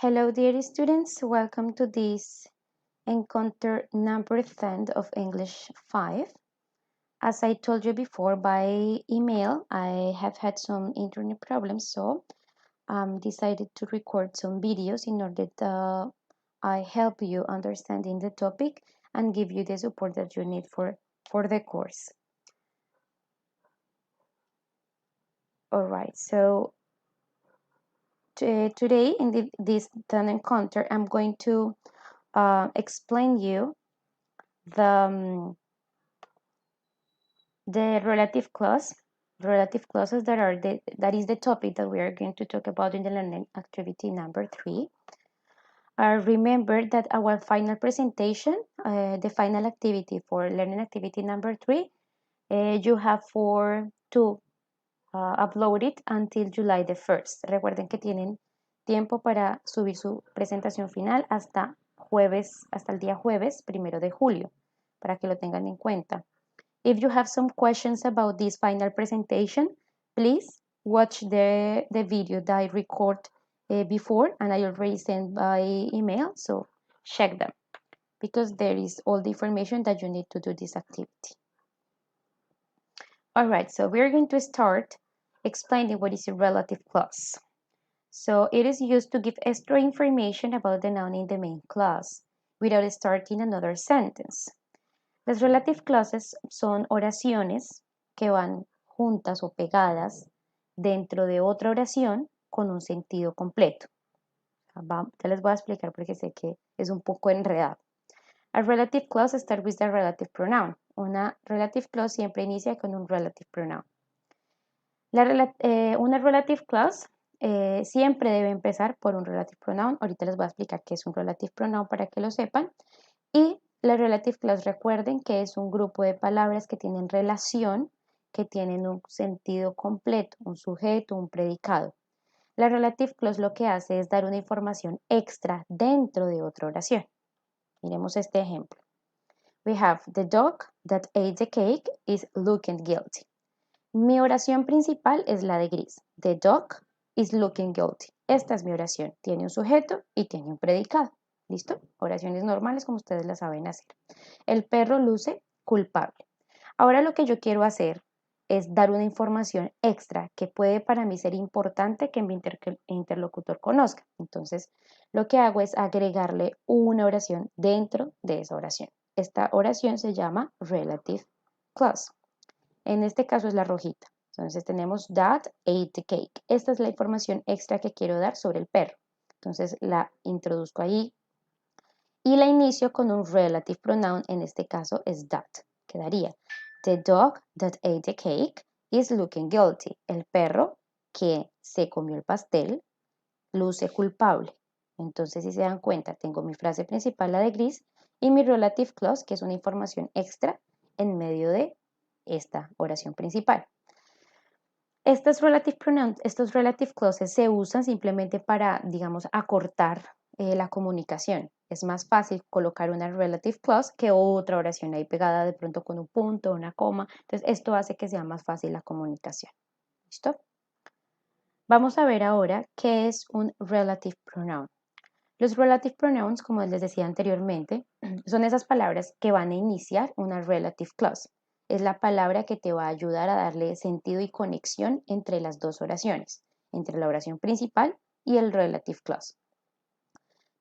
Hello, dear students. Welcome to this encounter number 10 of English 5. As I told you before by email, I have had some internet problems, so decided to record some videos in order that I help you understanding the topic and give you the support that you need for the course. All right, so today in this 10 encounter, I'm going to explain you the relative clause, relative clauses that is the topic that we are going to talk about in the learning activity number 3. Remember that our final presentation, the final activity for learning activity number 3, you have to upload it until July the 1st. Recuerden que tienen tiempo para subir su presentación final hasta el día jueves 1 de julio, para que lo tengan en cuenta. If you have some questions about this final presentation, please watch the video that I record before, and I already sent by email, so check them because there is all the information that you need to do this activity. All right, so we're going to start explaining what is a relative clause. So it is used to give extra information about the noun in the main clause without starting another sentence. Las relative clauses son oraciones que van juntas o pegadas dentro de otra oración con un sentido completo. Ya les voy a explicar porque sé que es un poco enredado. A relative clause starts with the relative pronoun. Una relative clause siempre inicia con un relative pronoun. Una relative clause siempre debe empezar por un relative pronoun. Ahorita les voy a explicar qué es un relative pronoun para que lo sepan. Y la relative clause, recuerden que es un grupo de palabras que tienen relación, que tienen un sentido completo, un sujeto, un predicado. La relative clause lo que hace es dar una información extra dentro de otra oración. Miremos este ejemplo. We have the dog that ate the cake is looking guilty. Mi oración principal es la de gris. The dog is looking guilty. Esta es mi oración. Tiene un sujeto y tiene un predicado. ¿Listo? Oraciones normales como ustedes las saben hacer. El perro luce culpable. Ahora lo que yo quiero hacer es dar una información extra que puede para mí ser importante que mi interlocutor conozca. Entonces, lo que hago es agregarle una oración dentro de esa oración. Esta oración se llama relative clause. En este caso es la rojita. Entonces tenemos that ate the cake. Esta es la información extra que quiero dar sobre el perro. Entonces la introduzco ahí y la inicio con un relative pronoun, en este caso es that. Quedaría the dog that ate the cake is looking guilty. El perro que se comió el pastel luce culpable. Entonces, si se dan cuenta, tengo mi frase principal, la de gris, y mi relative clause, que es una información extra en medio de esta oración principal. Estos relative clauses se usan simplemente para, digamos, acortar la comunicación. Es más fácil colocar una relative clause que otra oración ahí pegada de pronto con un punto, una coma. Entonces, esto hace que sea más fácil la comunicación. ¿Listo? Vamos a ver ahora qué es un relative pronoun. Los relative pronouns, como les decía anteriormente, son esas palabras que van a iniciar una relative clause. Es la palabra que te va a ayudar a darle sentido y conexión entre las dos oraciones, entre la oración principal y el relative clause.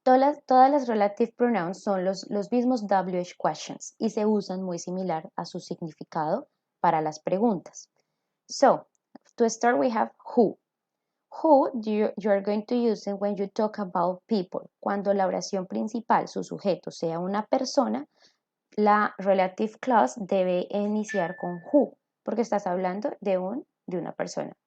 Todas las relative pronouns son los mismos WH questions y se usan muy similar a su significado para las preguntas. So, to start we have who. Who you are going to use it when you talk about people. Cuando la oración principal, su sujeto, sea una persona, la relative clause debe iniciar con who, porque estás hablando de una persona.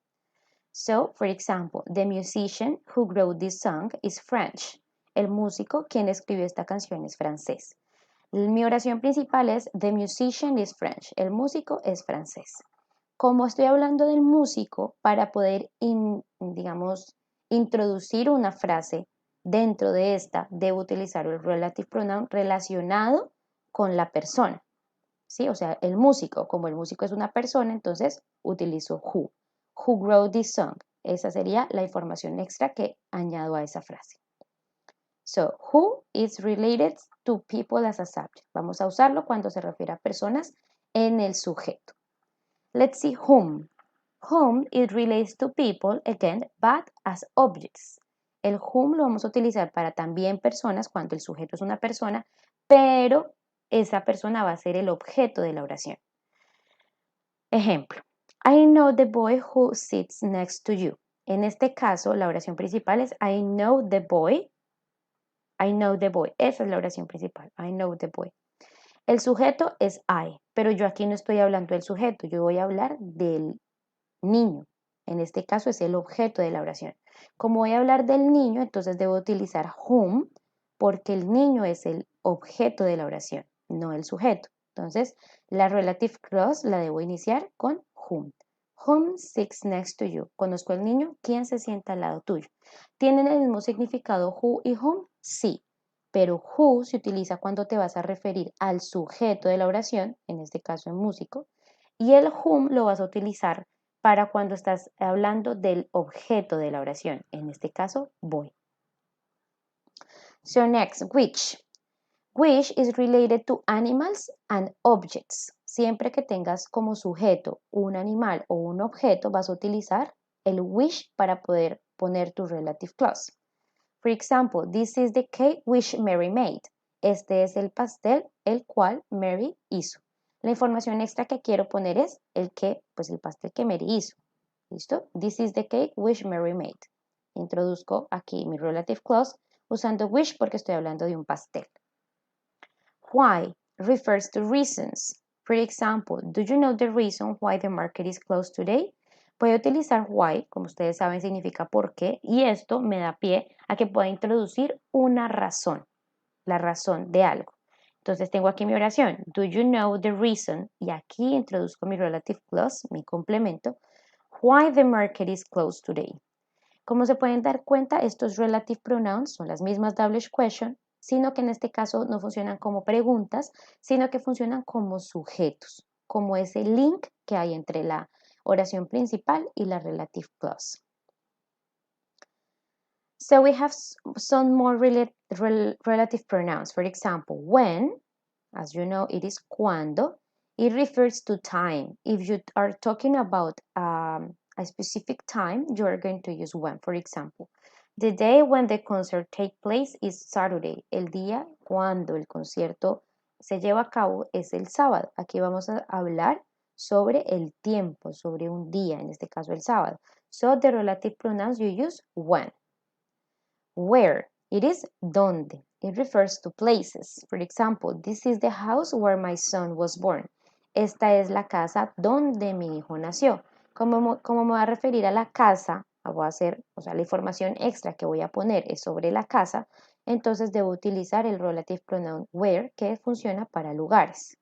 So, for example, the musician who wrote this song is French. El músico quien escribió esta canción es francés. Mi oración principal es the musician is French. El músico es francés. Como estoy hablando del músico, para poder, digamos, introducir una frase dentro de esta, debo utilizar el relative pronoun relacionado con la persona. ¿Sí? O sea, el músico, como el músico es una persona, entonces utilizo who. Who wrote this song? Esa sería la información extra que añado a esa frase. So, who is related to people as a subject. Vamos a usarlo cuando se refiere a personas en el sujeto. Let's see whom. Whom it relates to people, again, but as objects. El whom lo vamos a utilizar para también personas cuando el sujeto es una persona, pero esa persona va a ser el objeto de la oración. Ejemplo, I know the boy who sits next to you. En este caso, la oración principal es I know the boy. I know the boy. Esa es la oración principal. I know the boy. El sujeto es I, pero yo aquí no estoy hablando del sujeto, yo voy a hablar del niño. En este caso es el objeto de la oración. Como voy a hablar del niño, entonces debo utilizar whom porque el niño es el objeto de la oración, no el sujeto. Entonces, la relative clause la debo iniciar con whom. Whom sits next to you. Conozco al niño, ¿quién se sienta al lado tuyo? ¿Tienen el mismo significado who y whom? Sí, pero who se utiliza cuando te vas a referir al sujeto de la oración, en este caso el músico, y el whom lo vas a utilizar para cuando estás hablando del objeto de la oración, en este caso, voy. So next, which. Which is related to animals and objects. Siempre que tengas como sujeto un animal o un objeto, vas a utilizar el which para poder poner tu relative clause. For example, this is the cake which Mary made. Este es el pastel el cual Mary hizo. La información extra que quiero poner es el pastel que Mary hizo. ¿Listo? This is the cake which Mary made. Introduzco aquí mi relative clause usando which porque estoy hablando de un pastel. Why refers to reasons. For example, do you know the reason why the market is closed today? Voy a utilizar why, como ustedes saben significa por qué, y esto me da pie a que pueda introducir una razón, la razón de algo. Entonces tengo aquí mi oración, do you know the reason? Y aquí introduzco mi relative clause, mi complemento, why the market is closed today. Como se pueden dar cuenta, estos relative pronouns son las mismas double question, sino que en este caso no funcionan como preguntas, sino que funcionan como sujetos, como ese link que hay entre la oración principal y la relative clause. So we have some more relative pronouns. For example, when, as you know, it is cuando. It refers to time. If you are talking about a specific time, you are going to use when. For example, the day when the concert takes place is Saturday. El día cuando el concierto se lleva a cabo es el sábado. Aquí vamos a hablar sobre el tiempo, sobre un día, en este caso el sábado. So the relative pronouns you use when. Where, it is donde. It refers to places. For example, this is the house where my son was born. Esta es la casa donde mi hijo nació. Como me voy a referir a la casa, voy a hacer, la información extra que voy a poner es sobre la casa, entonces debo utilizar el relative pronoun where, que funciona para lugares.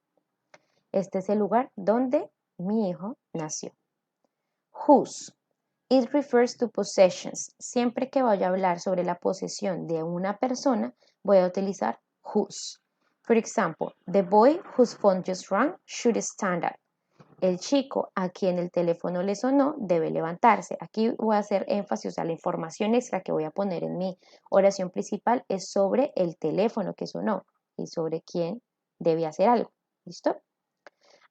Este es el lugar donde mi hijo nació. Whose. It refers to possessions. Siempre que vaya a hablar sobre la posesión de una persona, voy a utilizar whose. For example, the boy whose phone just rang should stand up. El chico a quien el teléfono le sonó debe levantarse. Aquí voy a hacer énfasis, la información extra que voy a poner en mi oración principal es sobre el teléfono que sonó y sobre quién debe hacer algo. ¿Listo?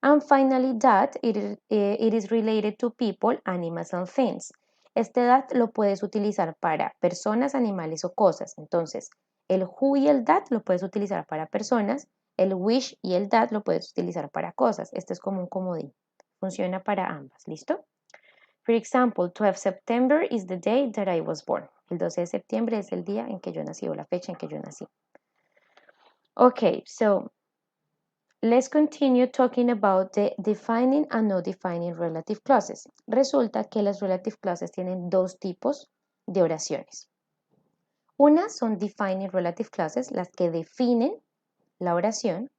And finally, that, it is related to people, animals, and things. Este that lo puedes utilizar para personas, animales o cosas. Entonces, el who y el that lo puedes utilizar para personas, el which y el that lo puedes utilizar para cosas. Este es como un comodín. Funciona para ambas. ¿Listo? For example, 12 September is the day that I was born. El 12 de septiembre es el día en que yo nací o la fecha en que yo nací. Okay, so let's continue talking about the defining and not defining relative clauses. Resulta que las relative clauses tienen dos tipos de oraciones. Una son defining relative clauses, las que definen la oración,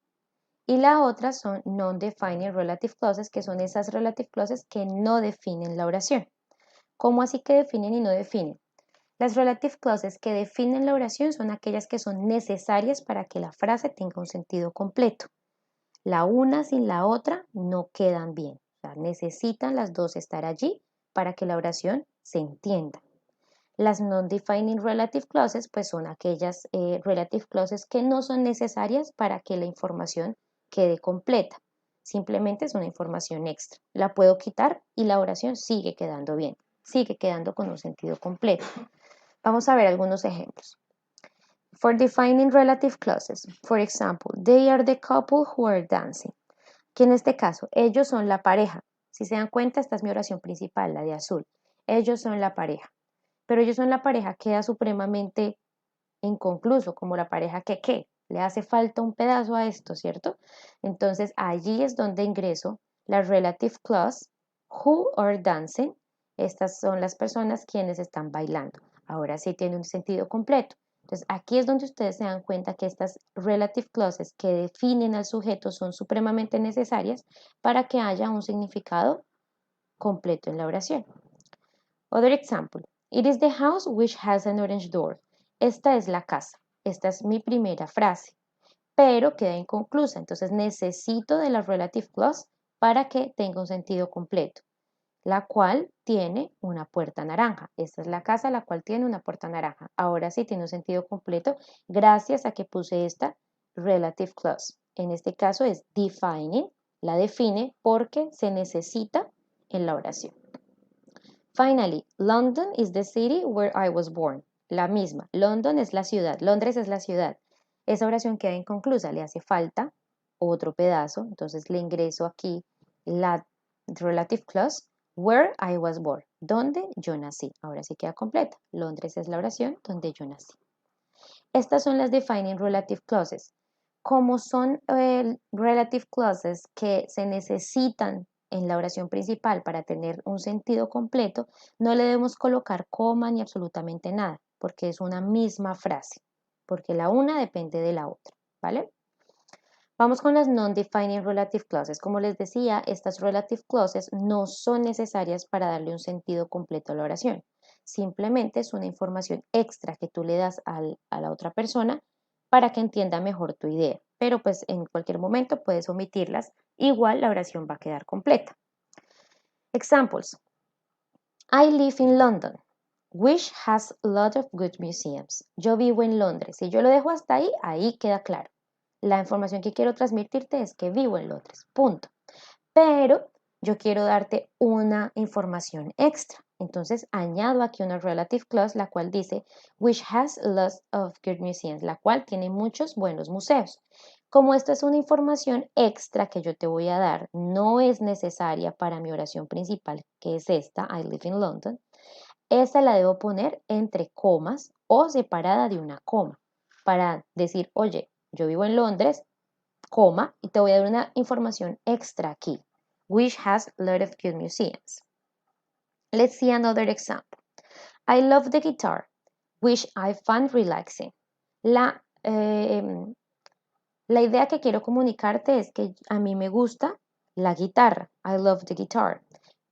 y la otra son non-defining relative clauses, que son esas relative clauses que no definen la oración. ¿Cómo así que definen y no definen? Las relative clauses que definen la oración son aquellas que son necesarias para que la frase tenga un sentido completo. La una sin la otra no quedan bien. Necesitan las dos estar allí para que la oración se entienda. Las non-defining relative clauses pues son aquellas relative clauses que no son necesarias para que la información quede completa. Simplemente es una información extra. La puedo quitar y la oración sigue quedando bien, sigue quedando con un sentido completo. Vamos a ver algunos ejemplos. For defining relative clauses, for example, they are the couple who are dancing. Que en este caso, ellos son la pareja. Si se dan cuenta, esta es mi oración principal, la de azul. Ellos son la pareja. Pero ellos son la pareja queda supremamente inconcluso, como la pareja que ¿qué? Le hace falta un pedazo a esto, ¿cierto? Entonces allí es donde ingreso la relative clause who are dancing. Estas son las personas quienes están bailando. Ahora sí tiene un sentido completo. Entonces aquí es donde ustedes se dan cuenta que estas relative clauses que definen al sujeto son supremamente necesarias para que haya un significado completo en la oración. Other example. It is the house which has an orange door. Esta es la casa. Esta es mi primera frase, pero queda inconclusa. Entonces necesito de la relative clause para que tenga un sentido completo, la cual tiene una puerta naranja. Esta es la casa, la cual tiene una puerta naranja. Ahora sí tiene un sentido completo gracias a que puse esta relative clause. En este caso es defining, la define porque se necesita en la oración. Finally, London is the city where I was born. La misma. London es la ciudad. Londres es la ciudad. Esa oración queda inconclusa. Le hace falta otro pedazo. Entonces le ingreso aquí la relative clause where I was born. Donde yo nací. Ahora sí queda completa. Londres es la oración donde yo nací. Estas son las defining relative clauses. Como son relative clauses que se necesitan en la oración principal para tener un sentido completo, no le debemos colocar coma ni absolutamente nada, porque es una misma frase, porque la una depende de la otra, ¿vale? Vamos con las non-defining relative clauses. Como les decía, estas relative clauses no son necesarias para darle un sentido completo a la oración. Simplemente es una información extra que tú le das a la otra persona para que entienda mejor tu idea. Pero pues en cualquier momento puedes omitirlas. Igual la oración va a quedar completa. Examples. I live in London, which has a lot of good museums. Yo vivo en Londres. Si yo lo dejo hasta ahí, ahí queda claro. La información que quiero transmitirte es que vivo en Londres, punto. Pero yo quiero darte una información extra. Entonces añado aquí una relative clause, la cual dice, which has a lot of good museums, la cual tiene muchos buenos museos. Como esta es una información extra que yo te voy a dar, no es necesaria para mi oración principal, que es esta, I live in London, esta la debo poner entre comas o separada de una coma para decir, oye, yo vivo en Londres, coma, y te voy a dar una información extra aquí, which has a lot of good museums. Let's see another example. I love the guitar, which I find relaxing. La idea que quiero comunicarte es que a mí me gusta la guitarra, I love the guitar,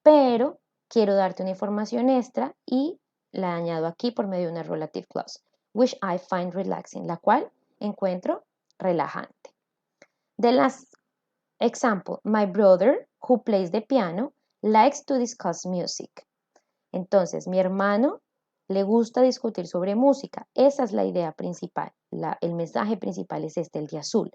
pero quiero darte una información extra y la añado aquí por medio de una relative clause, which I find relaxing, la cual encuentro relajante. The last example, my brother, who plays the piano, likes to discuss music. Entonces, mi hermano le gusta discutir sobre música. Esa es la idea principal. El mensaje principal es este, el de azul.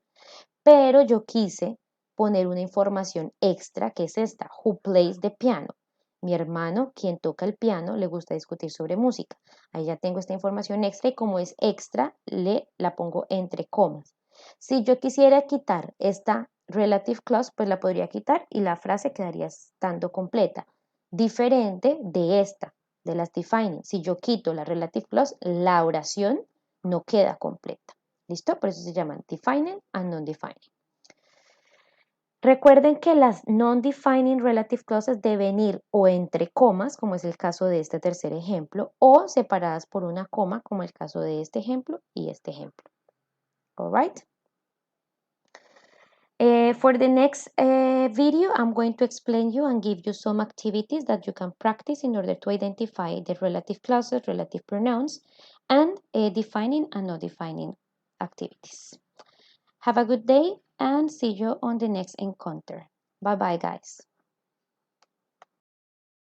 Pero yo quise poner una información extra que es esta, who plays the piano. Mi hermano, quien toca el piano, le gusta discutir sobre música. Ahí ya tengo esta información extra y como es extra, la pongo entre comas. Si yo quisiera quitar esta relative clause, pues la podría quitar y la frase quedaría estando completa. Diferente de esta, de las defining. Si yo quito la relative clause, la oración no queda completa. ¿Listo? Por eso se llaman defining and non-defining. Recuerden que las non-defining relative clauses deben ir o entre comas, como es el caso de este tercer ejemplo, o separadas por una coma, como el caso de este ejemplo y este ejemplo. All right? For the next video, I'm going to explain you and give you some activities that you can practice in order to identify the relative clauses, relative pronouns, and defining and not defining activities. Have a good day and see you on the next encounter. Bye bye, guys.